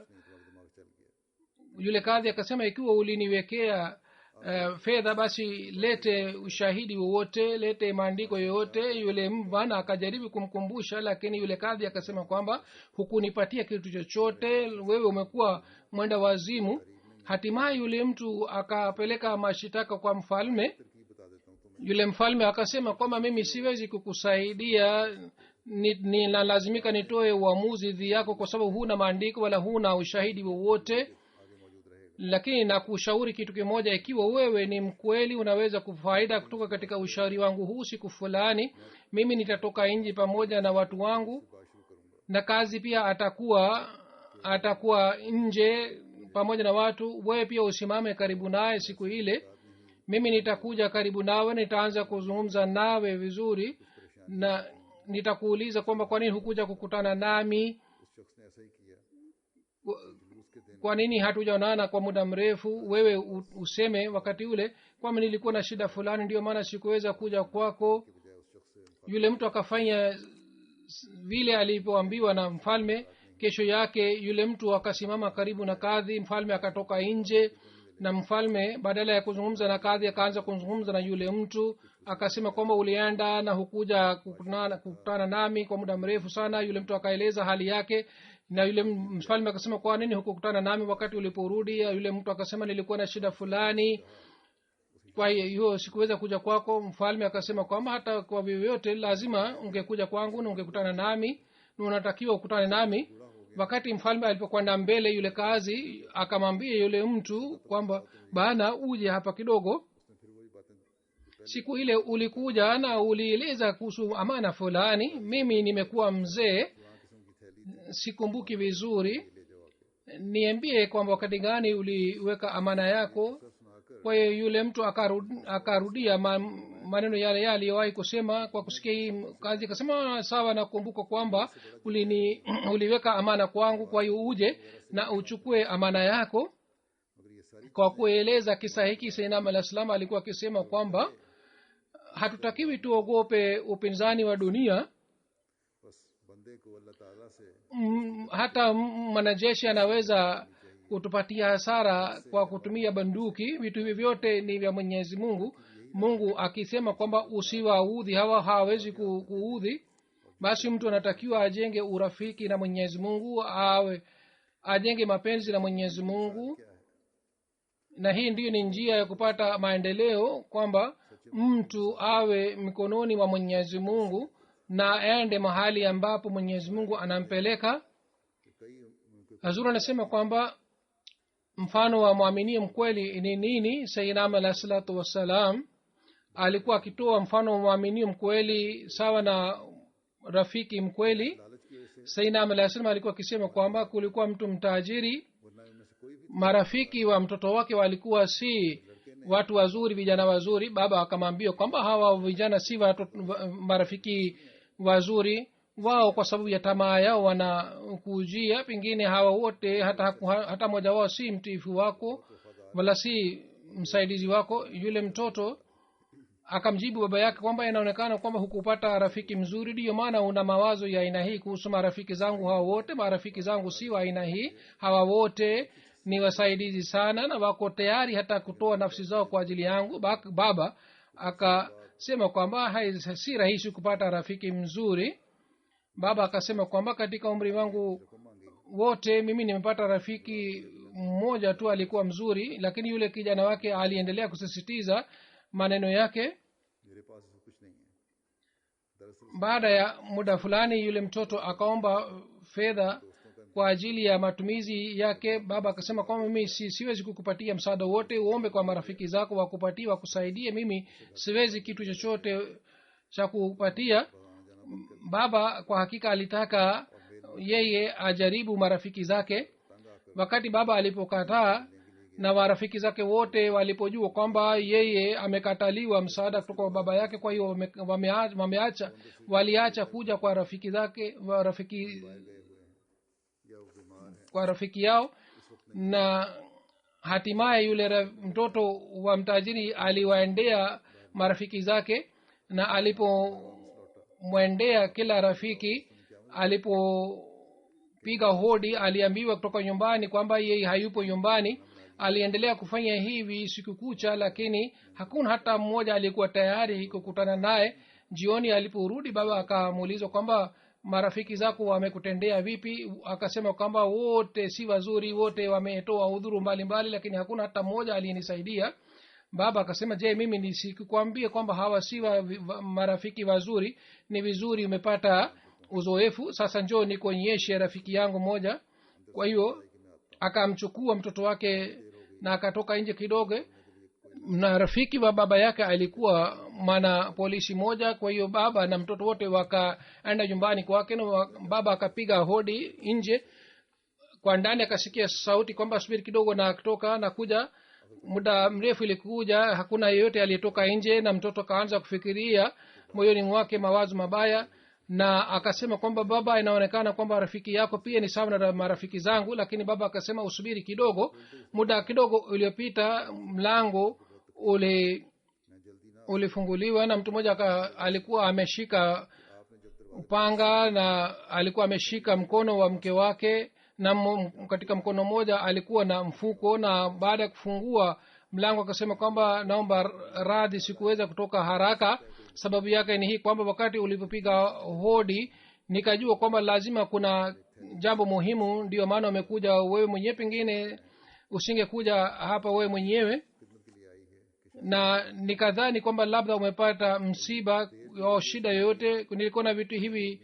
Yule kadhi akasema ikiwa uliniwekea fedha basi lete ushahidi wowote, lete maandiko yoyote. Yule bwana akajaribu kumkumbusha, lakini yule kadhi akasema kwamba hukunipatia kitu chochote, wewe umekuwa mwenda wazimu. Hatimaye yule mtu akapeleka mashitaka kwa mfalme. Yule mfalme akasema kwamba mimi siwezi kukusaidia, ninalazimika nitoe uamuzi dhidi yako kwa sababu huna maandiko wala huna ushahidi wowote. lakini nakushauri kitu kimoja, ikiwa wewe ni mkweli unaweza kufaida kutoka katika ushauri wangu huu, siku fulani mimi nitatoka nje pamoja na watu wangu, na kazi pia atakuwa nje pamoja na watu. Wewe pia usimame karibu naye siku ile, mimi nitakuja karibu nawe, nitaanza kuzungumza nawe vizuri, na nitakuuliza kwamba kwa nini hukuja kukutana nami, kwa nini hatujaonana kwa muda mrefu. Wewe useme wakati ule kwamba nilikuwa na shida fulani, ndio maana sikuweza kuja kwako. Yule mtu akafanya vile alipoambiwa na mfalme. Kesho yake yule mtu akasimama karibu na kadhi. Mfalme akatoka nje, na mfalme badala ya kuzungumza na kadhi akaanza kuzungumza na yule mtu. Akasema kwamba ulienda na hukuja kukutana nami kwa muda mrefu sana. Yule mtu akaeleza hali yake, na yule mfalme akasema kwa nini hukukutana nami wakati uliporudi? Yule mtu akasema nilikuwa na shida fulani, kwa hiyo sikuweza kuja kwako. Mfalme akasema kwamba hata kwa vyovyote lazima ungekuja kwangu na ungekutana nami, na unatakiwa ukutane nami. Wakati mfalme alipokwenda mbele, yule kazi akamwambia yule mtu kwamba bana, uje hapa kidogo. Siku ile ulikuja na ulieleza kuhusu amana fulani. Mimi nimekuwa mzee, sikumbuki vizuri, niambie kwamba wakati gani uliweka amana yako. Kwa hiyo yule mtu akarudia maneno yale aliyowahi kusema. Kwa kusikia hii kazi akasema sawa, nakumbuka kwamba uliweka amana kwangu, kwa hiyo uje na uchukue amana yako. Kwa kueleza kisa hiki, Sayyidina alayhi salam alikuwa akisema kwamba hatutakiwi tuogope upinzani wa dunia. Hata mwanajeshi anaweza kutupatia hasara kwa kutumia bunduki. Vitu hivi vyote ni vya Mwenyezi Mungu. Mungu akisema kwamba usiwaudhi hawa, hawezi kuudhi, basi mtu anatakiwa ajenge urafiki na Mwenyezi Mungu, ajenge mapenzi na Mwenyezi Mungu. Na hii ndiyo ni njia ya kupata maendeleo, kwamba mtu awe mikononi mwa Mwenyezi Mungu na aende mahali ambapo Mwenyezi Mungu anampeleka. Hazur anasema kwamba mfano wa muamini mkweli ni nini. Sayyidina alayhi salatu wassalam alikuwa akitoa mfano wa muamini mkweli sawa na rafiki mkweli. Sayyidina alayhi salam alikuwa akisema kwamba kulikuwa mtu mtajiri, marafiki wa mtoto wake walikuwa si watu wazuri, vijana wazuri. Baba akamwambia kwamba hawa vijana si marafiki wazuri, wao kwa sababu ya tamaa yao wanakujia, pengine hawa wote hata mmoja wao si mtiifu wako wala si msaidizi wako. Yule mtoto akamjibu baba yake kwamba inaonekana kwamba hukupata rafiki mzuri, ndio maana una mawazo ya aina hii kuhusu marafiki zangu. Hawa wote marafiki zangu si wa aina hii, hawa wote ni wasaidizi sana na wako tayari hata kutoa nafsi zao kwa ajili yangu. Baba akasema kwamba si rahisi kupata rafiki mzuri. Baba akasema kwamba katika umri wangu wote mimi nimepata rafiki mmoja tu alikuwa mzuri, lakini yule kijana wake aliendelea kusisitiza maneno yake. Baada ya muda fulani yule mtoto akaomba fedha kwa ajili ya matumizi yake. Baba akasema kwamba mimi siwezi kukupatia msaada wote, uombe kwa marafiki zako wakupatie, wakusaidie, mimi siwezi kitu chochote cha kupatia. Baba kwa hakika alitaka yeye ajaribu marafiki zake. Wakati baba alipokataa na marafiki zake wote walipojua kwamba yeye amekataliwa msaada kutoka kwa baba yake, kwa hiyo waliacha kuja kwa rafiki zake, kwa rafiki yao. Na hatimaye yule mtoto wa mtajiri aliwaendea marafiki zake, na alipomwendea kila rafiki, alipopiga hodi aliambiwa kutoka nyumbani kwamba yeye hayupo nyumbani. Aliendelea kufanya hivi siku kucha, lakini hakuna hata mmoja alikuwa tayari kukutana naye. Jioni aliporudi, baba akamuuliza kwamba marafiki zako wamekutendea vipi? Akasema kwamba wote si wazuri, wote wametoa udhuru mbalimbali, lakini hakuna hata mmoja aliyenisaidia. Baba akasema, je, mimi nisikukwambia kwamba hawa si marafiki wazuri? Ni vizuri umepata uzoefu, sasa njoo nikuonyeshe rafiki yangu moja. Kwa hiyo akamchukua mtoto wake na akatoka nje kidogo, na rafiki wa baba yake alikuwa mwana polisi moja. Kwa hiyo baba na mtoto wote wakaenda nyumbani kwake, na baba akapiga hodi nje. Kwa ndani akasikia sauti kwamba subiri kidogo, na akatoka na kuja. Muda mrefu ilikuja, hakuna yeyote aliyetoka nje, na mtoto akaanza kufikiria moyoni mwake mawazo mabaya, na akasema kwamba baba, inaonekana kwamba rafiki yako pia ni sawa na marafiki zangu. Lakini baba akasema usubiri kidogo. Muda kidogo uliopita mlango ulifunguliwa, na mtu mmoja alikuwa ameshika upanga na alikuwa ameshika mkono wa mke wake, na katika mkono mmoja alikuwa na mfuko. Na baada ya kufungua mlango akasema kwamba naomba radhi, sikuweza kutoka haraka. Sababu yake ni hii kwamba wakati ulipopiga hodi nikajua kwamba lazima kuna jambo muhimu, ndio maana umekuja wewe mwenyewe, pengine usingekuja hapa wewe mwenyewe. Na nikadhani kwamba labda umepata msiba au shida yoyote. Nilikuwa na vitu hivi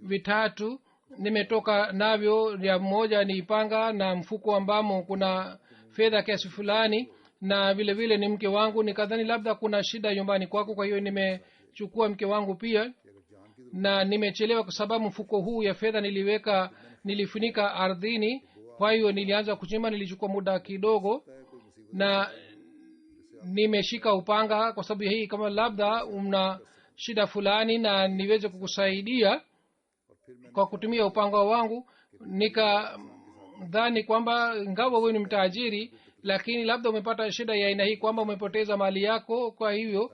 vitatu nimetoka navyo, ya moja ni panga na mfuko ambamo kuna fedha kiasi fulani, na vile vile ni mke wangu. Nikadhani labda kuna shida nyumbani kwako, kwa hiyo nimechukua mke wangu pia, na nimechelewa kwa sababu mfuko huu ya fedha nilifunika ardhini. Kwa hiyo nilianza kuchimba, nilichukua muda kidogo, na nimeshika upanga kwa sababu hii kama labda una shida fulani na niweze kukusaidia kwa kutumia upanga wangu. Nikadhani kwamba ingawa wewe ni mtajiri, lakini labda umepata shida ya aina hii kwamba umepoteza mali yako, kwa hivyo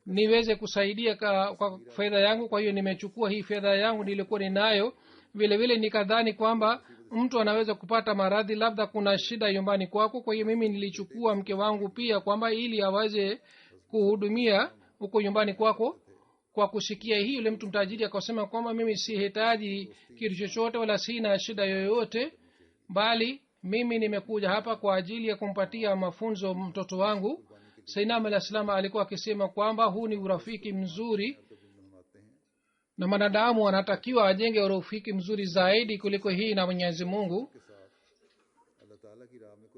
niweze kusaidia kwa fedha yangu. Kwa hiyo nimechukua hii fedha yangu nilikuwa ninayo. Vile vile nikadhani kwamba mtu anaweza kupata maradhi, labda kuna shida nyumbani kwako, kwa hiyo mimi nilichukua mke wangu pia kwamba ili aweze kuhudumia huko nyumbani kwako. Kwa kusikia hii, yule mtu mtajiri akasema kwamba mimi sihitaji kitu chochote wala sina shida yoyote, bali mimi nimekuja hapa kwa ajili ya kumpatia mafunzo mtoto wangu. Sayyidina alayhi salam alikuwa akisema kwamba huu ni urafiki mzuri, na mwanadamu anatakiwa ajenge urafiki mzuri zaidi kuliko hii na Mwenyezi Mungu.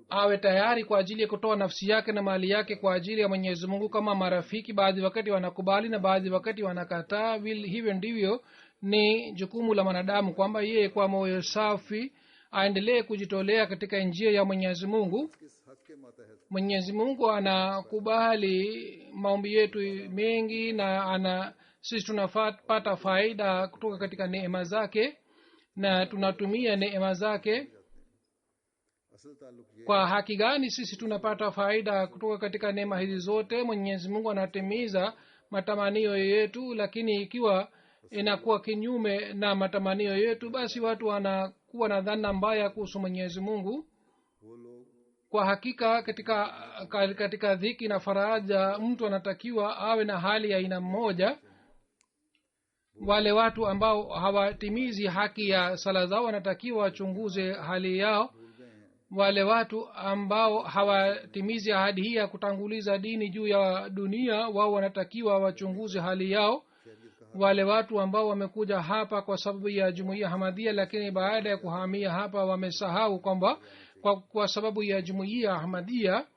Awe tayari kwa ajili ya kutoa nafsi yake na mali yake kwa ajili ya Mwenyezi Mungu kama marafiki. Baadhi wakati wanakubali na baadhi wakati wanakataa. Hivyo ndivyo ni jukumu la mwanadamu, kwamba yeye kwa moyo safi aendelee kujitolea katika njia ya Mwenyezi Mungu. Mwenyezi Mungu anakubali maombi yetu mengi, na sisi tunapata faida kutoka katika neema zake, na tunatumia neema zake. Kwa haki gani sisi tunapata faida kutoka katika neema hizi zote? Mwenyezi Mungu anatimiza matamanio yetu, lakini ikiwa inakuwa kinyume na matamanio yetu, basi watu wanakuwa na dhana mbaya kuhusu Mwenyezi Mungu. Kwa hakika katika dhiki na faraja mtu anatakiwa awe na hali ya aina mmoja. Wale watu ambao hawatimizi haki ya sala zao wanatakiwa wachunguze hali yao. Wale watu ambao hawatimizi ahadi hii ya kutanguliza dini juu ya dunia, wao wanatakiwa wachunguze hali yao. Wale watu ambao wamekuja hapa kwa sababu ya jumuiya Ahmadiyya, lakini baada ya kuhamia hapa wamesahau kwamba kwa sababu ya jumuiya Ahmadiyya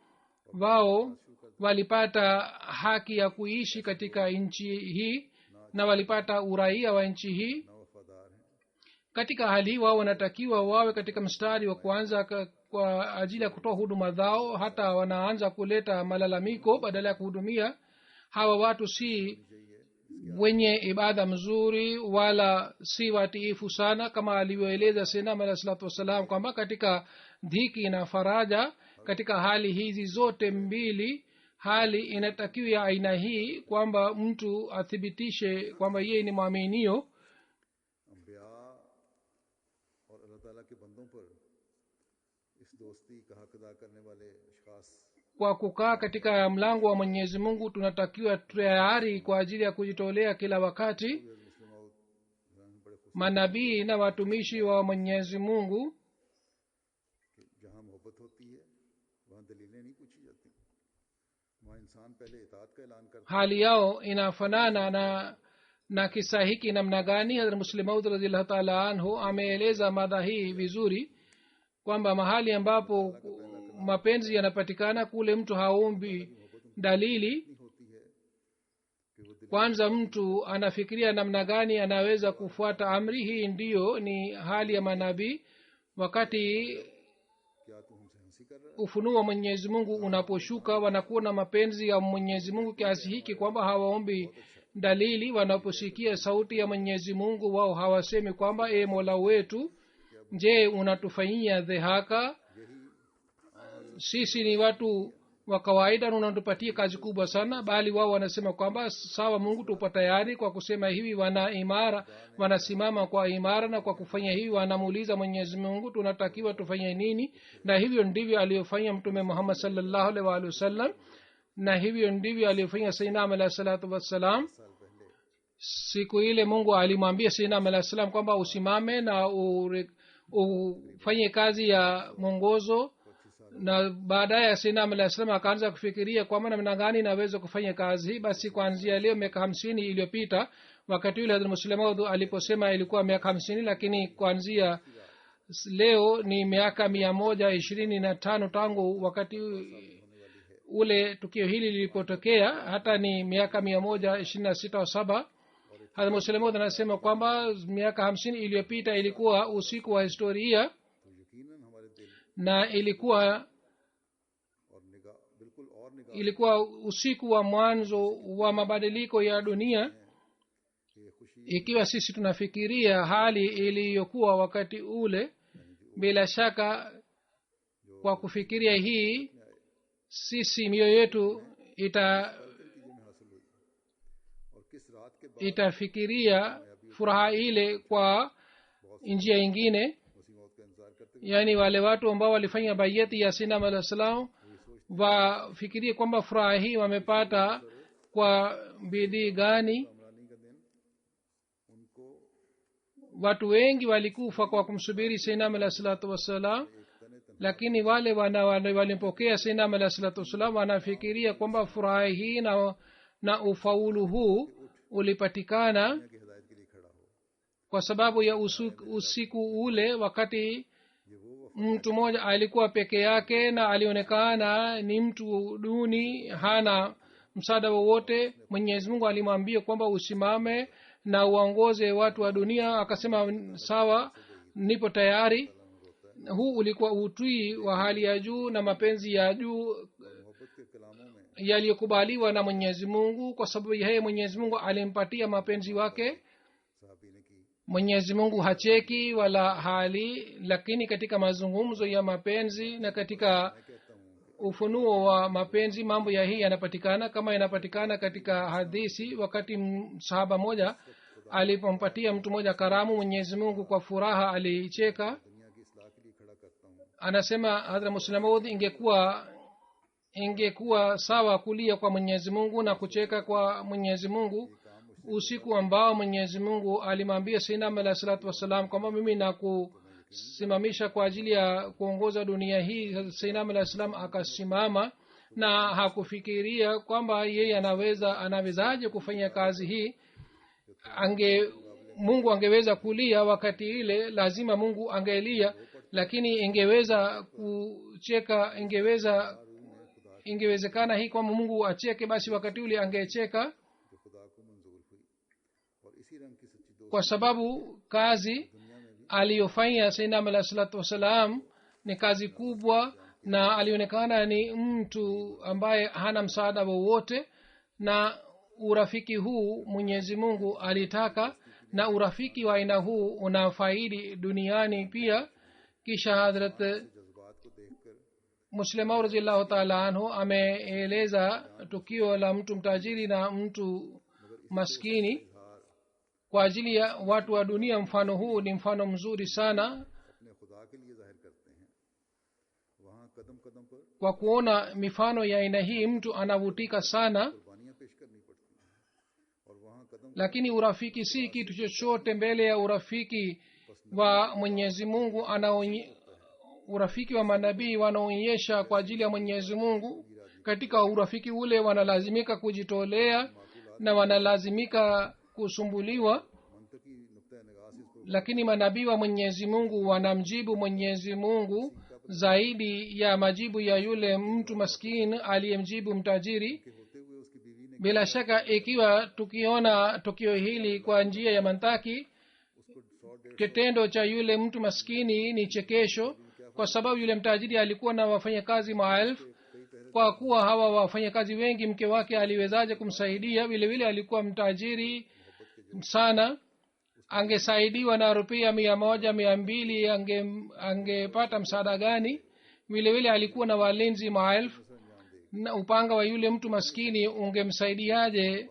wao walipata haki ya kuishi katika nchi hii na walipata uraia wa nchi hii. Katika hali hii wao wanatakiwa wawe katika mstari wa kwanza kwa ajili ya kutoa huduma zao. Hata wanaanza kuleta malalamiko badala ya kuhudumia. Hawa watu si wenye ibada mzuri wala si watiifu sana, kama alivyoeleza Sayyidina alayhi salatu wasalam kwamba katika dhiki na faraja, katika hali hizi zote mbili, hali inatakiwa ya aina hii kwamba mtu athibitishe kwamba yeye ni mwaminio. Kwa kukaa katika mlango wa Mwenyezi Mungu tunatakiwa tayari kwa ajili ya kujitolea kila wakati. Manabii na watumishi wa Mwenyezi Mungu hali yao inafanana na kisa hiki namna gani? Hazrat Muslim Maud radhiyallahu ta'ala anhu ameeleza mada hii vizuri kwamba mahali ambapo mapenzi yanapatikana kule mtu haombi dalili. Kwanza mtu anafikiria namna gani anaweza kufuata amri hii. Ndiyo ni hali ya manabii. Wakati ufunuo wa Mwenyezi Mungu unaposhuka, wanakuwa na mapenzi ya Mwenyezi Mungu kiasi hiki kwamba hawaombi dalili. Wanaposikia sauti ya Mwenyezi Mungu, wao hawasemi kwamba e Mola wetu, je, unatufanyia dhihaka? Sisi ni watu wa kawaida na unatupatia kazi kubwa sana. Bali wao wanasema kwamba sawa, Mungu tupo tayari. Kwa kusema hivi wanasimama kwa imara, na kwa kufanya hivi wanamuuliza Mwenyezi Mungu tunatakiwa tufanye nini. Na hivyo ndivyo aliyofanya Mtume Muhammad sallallahu alaihi wasallam, na hivyo ndivyo aliyofanya Sayyidina alayhi salatu wassalam. Siku ile Mungu alimwambia Sayyidina alayhi salam kwamba usimame na ufanye kazi ya mwongozo. Na baadaye Sayyidina alayhi salam akaanza kufikiria kwamba namna gani naweza kufanya kazi hii. Basi kuanzia leo miaka 50 iliyopita, wakati yule Hazrat Musleh Maud aliposema ilikuwa miaka 50, lakini kuanzia leo ni miaka 125 tangu wakati ule tukio hili lilipotokea, hata ni miaka 126 au 7. Hazrat Musleh Maud anasema kwamba miaka 50 iliyopita ilikuwa usiku wa historia, na ilikuwa usiku wa mwanzo wa mabadiliko ya dunia. Ikiwa sisi tunafikiria hali iliyokuwa wakati ule, bila shaka kwa kufikiria hii sisi mioyo yetu itafikiria furaha ile kwa njia nyingine. Yani wale watu ambao walifanya bayati ya Sayyidina alayhi salam wafikirie kwamba furaha hii wamepata kwa bidii gani. Watu wengi walikufa kwa kumsubiri Sayyidina alayhi salatu wassalam, lakini wale walimpokea Sayyidina alayhi salatu wassalam wanafikiria kwamba furaha hii na ufaulu huu ulipatikana kwa sababu ya usiku ule, wakati mtu mmoja alikuwa peke yake na alionekana ni mtu duni, hana msaada wowote. Mwenyezi Mungu alimwambia kwamba usimame na uongoze watu wa dunia. Akasema sawa, nipo tayari. Huu ulikuwa utii wa hali ya juu na mapenzi ya juu yaliyokubaliwa na Mwenyezi Mungu, kwa sababu yeye Mwenyezi Mungu alimpatia mapenzi wake. Mwenyezi Mungu hacheki wala hali, lakini katika mazungumzo ya mapenzi na katika ufunuo wa mapenzi mambo ya hii yanapatikana, kama yanapatikana katika hadithi. Wakati sahaba moja alipompatia mtu moja karamu, Mwenyezi Mungu kwa furaha alicheka. Anasema Hazrat Musleh Maud, ingekuwa sawa kulia kwa Mwenyezi Mungu na kucheka kwa Mwenyezi Mungu usiku ambao Mwenyezi Mungu alimwambia Sayyidina alayhi salatu wassalam kwamba mimi nakusimamisha kwa ajili ya kuongoza dunia hii. Sayyidina alayhi salam akasimama na hakufikiria kwamba yeye anawezaje kufanya kazi hii. Mungu angeweza kulia wakati ile, lazima Mungu angelia, lakini ingeweza kucheka, ingewezekana hii kwamba Mungu acheke, basi wakati ule angecheka, kwa sababu kazi aliyofanya Sayyidina alayhi salatu wassalam ni kazi kubwa, na alionekana ni mtu ambaye hana msaada wowote. Na urafiki huu Mwenyezi Mungu alitaka, na urafiki wa aina huu unafaidi duniani pia. Kisha Hazrat Musleh Maud radhiyallahu ta'ala anhu ameeleza tukio la mtu mtajiri na mtu maskini. Kwa ajili ya watu wa dunia mfano huu ni mfano mzuri sana. Kwa kuona mifano ya aina hii mtu anavutika sana, lakini urafiki si kitu chochote mbele ya urafiki wa Mwenyezi Mungu. Urafiki wa manabii wanaonyesha kwa ajili ya Mwenyezi Mungu. Katika urafiki ule wanalazimika kujitolea na wanalazimika kusumbuliwa. lakini manabii wa mwenyezi mungu wanamjibu mwenyezi mungu zaidi ya majibu ya yule mtu maskini aliyemjibu mtajiri. bila shaka ikiwa tukiona tukio hili kwa njia ya mantaki, kitendo cha yule mtu maskini ni chekesho, kwa sababu yule mtajiri alikuwa na wafanyakazi maelfu. Kwa kuwa hawa wafanyakazi wengi, mke wake aliwezaje kumsaidia? vile vile alikuwa mtajiri sana, angesaidiwa na rupia 100 200 angepata msaada gani? vile vile alikuwa na walinzi maelfu, na upanga wa yule mtu maskini ungemsaidiaje?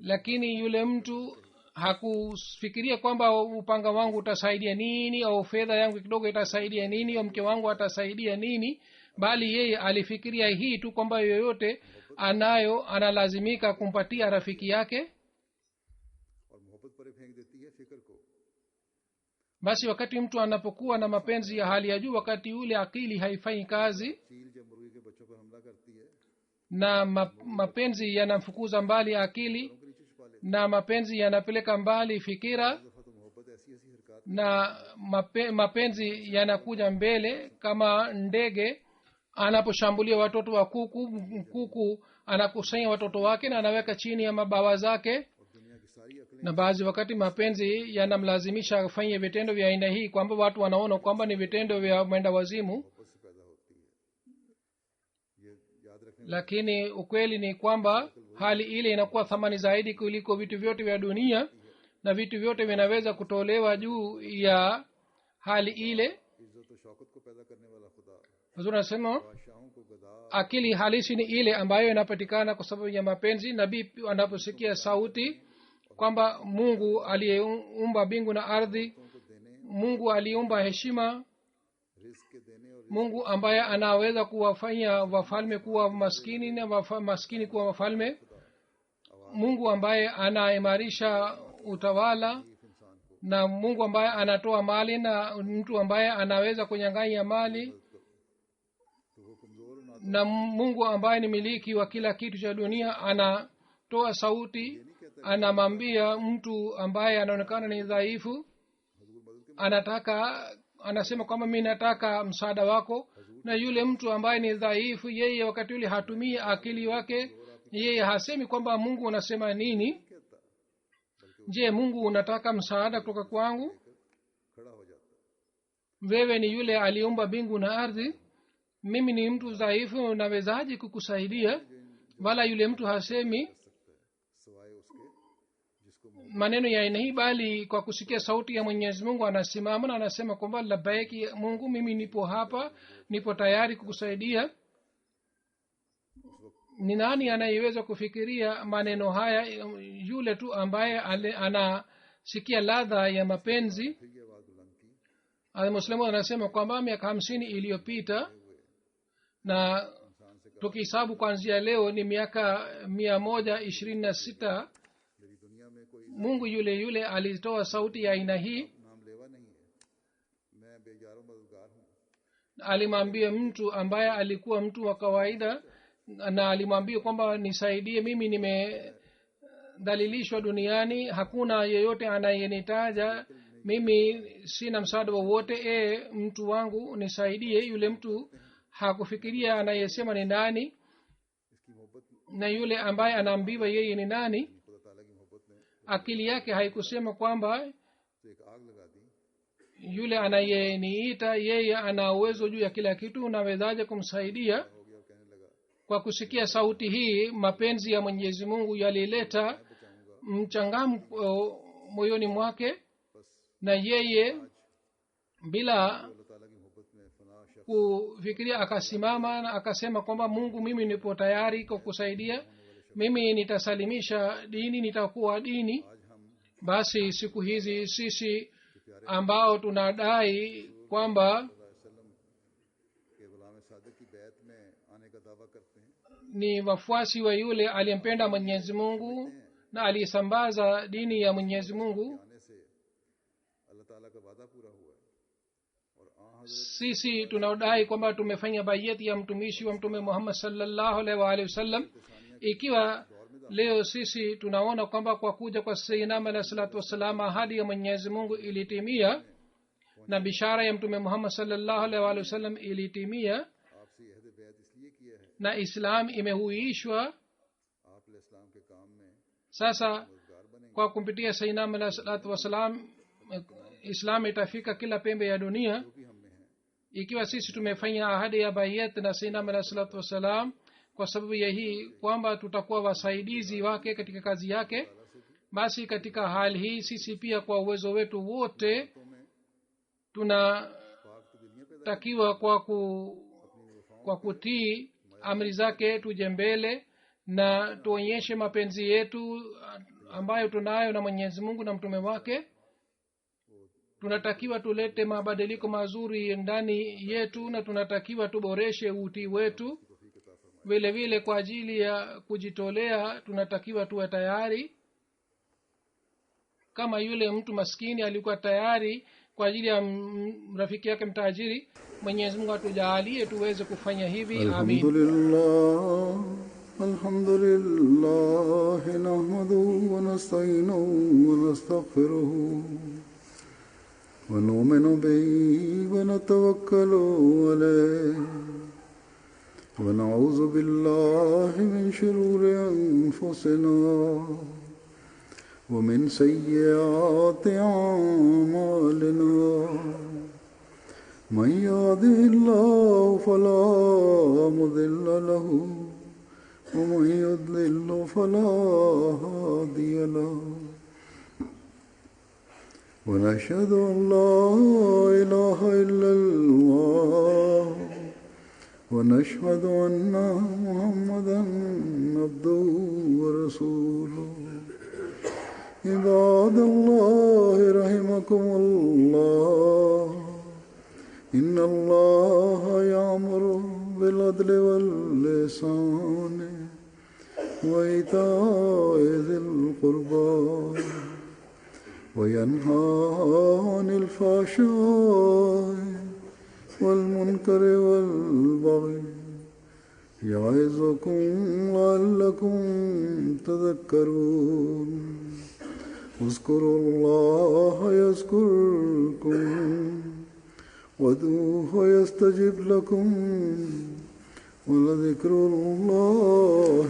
Lakini yule mtu hakufikiria kwamba upanga wangu utasaidia nini, au fedha yangu kidogo itasaidia nini, au mke wangu atasaidia nini, bali yeye alifikiria hii tu kwamba yoyote anayo analazimika kumpatia rafiki yake. basi wakati mtu anapokuwa na mapenzi ya hali ya juu, wakati ule akili haifanyi kazi, na mapenzi yanamfukuza mbali akili, na mapenzi yanapeleka mbali fikira, na mapenzi yanakuja mbele. kama ndege anaposhambulia watoto wa kuku anakusanya watoto wake na anaweka chini ya mabawa zake. na baadhi wakati mapenzi yanamlazimisha afanye vitendo vya aina hii, kwamba watu wanaona kwamba ni vitendo vya mwenda wazimu, lakini ukweli ni kwamba hali ile inakuwa thamani zaidi kuliko vitu vyote vya dunia, na vitu vyote vinaweza kutolewa juu ya hali ile. Hazur anasema akili halisi ni ile ambayo inapatikana kwa sababu ya mapenzi. nabii anaposikia sauti kwamba Mungu aliyeumba mbingu na ardhi, Mungu aliumba heshima, Mungu ambaye anaweza kuwafanya wafalme kuwa maskini na maskini kuwa wafalme, Mungu ambaye anaimarisha utawala, na Mungu ambaye anatoa mali na mtu ambaye anaweza kunyang'anya mali, na Mungu ambaye ni miliki wa kila kitu cha dunia. Anatoa sauti, anamwambia mtu ambaye anaonekana ni dhaifu, anasema kwamba mimi nataka msaada wako. na yule mtu ambaye ni dhaifu, yeye wakati ule hatumii akili wake, yeye hasemi kwamba Mungu unasema nini, je, Mungu unataka msaada kutoka kwangu? Wewe ni yule aliumba mbingu na ardhi, mimi ni mtu dhaifu, nawezaje kukusaidia? Wala yule mtu hasemi maneno ya aina hii, bali kwa kusikia sauti ya Mwenyezi Mungu anasimama na anasema kwamba labbaiki Mungu, mimi nipo hapa, nipo tayari kukusaidia. ni nani anayeweza kufikiria maneno haya? Yule tu ambaye anasikia ladha ya mapenzi. Muslimu anasema kwamba miaka 50 iliyopita, na tukihesabu kuanzia leo ni miaka 126, Mungu yule yule alitoa sauti ya aina hii. Alimwambia mtu ambaye alikuwa mtu wa kawaida, na alimwambia kwamba nisaidie, mimi nimedhalilishwa duniani, hakuna yeyote anayenitaja, mimi sina msaada wowote, mtu wangu nisaidie. yule mtu hakufikiria anayesema ni nani, na yule ambaye anaambiwa yeye ni nani. akili yake haikusema kwamba yule anayeniita yeye ana uwezo juu ya kila kitu, unawezaje kumsaidia? Kwa kusikia sauti hii, mapenzi ya Mwenyezi Mungu yalileta mchangamko moyoni mwake, na yeye bila kufikiria akasimama na akasema kwamba Mungu, mimi nipo tayari kukusaidia, mimi nitasalimisha dini, nitakuwa dini. basi siku hizi sisi ambao tunadai kwamba ni wafuasi wa yule aliyempenda Mwenyezi Mungu na aliyesambaza dini ya Mwenyezi Mungu, sisi tunaodai kwamba tumefanya bayati ya mtumishi wa Mtume Muhammad sallallahu alaihi wa alihi wasallam, ikiwa leo sisi tunaona kwamba kwa kuja kwa sayyidina alayhi salatu wassalam ahadi ya Mwenyezi Mungu ilitimia na bishara ya mtume Muhammad sallallahu alaihi wasallam ilitimia na Islam imehuishwa. Sasa kwa kupitia sayyidina alayhi salatu wassalam Islam itafika kila pembe ya dunia. Ikiwa sisi tumefanya ahadi ya bayat na sayyidina alayhi salatu wassalam kwa sababu ya hii kwamba tutakuwa wasaidizi wake katika kazi yake, basi katika hali hii sisi pia kwa uwezo wetu wote tunatakiwa kwa kutii amri zake tuje mbele na tuonyeshe mapenzi yetu ambayo tunayo na Mwenyezi Mungu na mtume wake. Tunatakiwa tulete mabadiliko mazuri ndani yetu na tunatakiwa tuboreshe utii wetu. Vile vile kwa ajili ya kujitolea tunatakiwa tuwe tayari. Kama yule mtu maskini alikuwa tayari kwa ajili ya rafiki yake mtajiri, Mwenyezi Mungu atujalie tuweze kufanya hivi. Amin. Alhamdulillah nahmaduhu wa nasta'inuhu wa nastaghfiruhu wa nu'minu bihi wa natawakkalu alayhi wa na'udhu billahi min shururi anfusina wa min sayyiati a'malina. من يهده الله فلا مضل له ومن يضلل فلا هادي له ونشهد أن لا إله إلا الله ونشهد أن محمدا عبده ورسوله. عباد الله رحمكم الله إن الله يأمر بالعدل والإحسان وإيتاء ذي القربى وينهى عن الفحشاء والمنكر والبغي يعظكم لعلكم تذكرون. اذكروا الله يذكركم وادعوه يستجب لكم ولذكر الله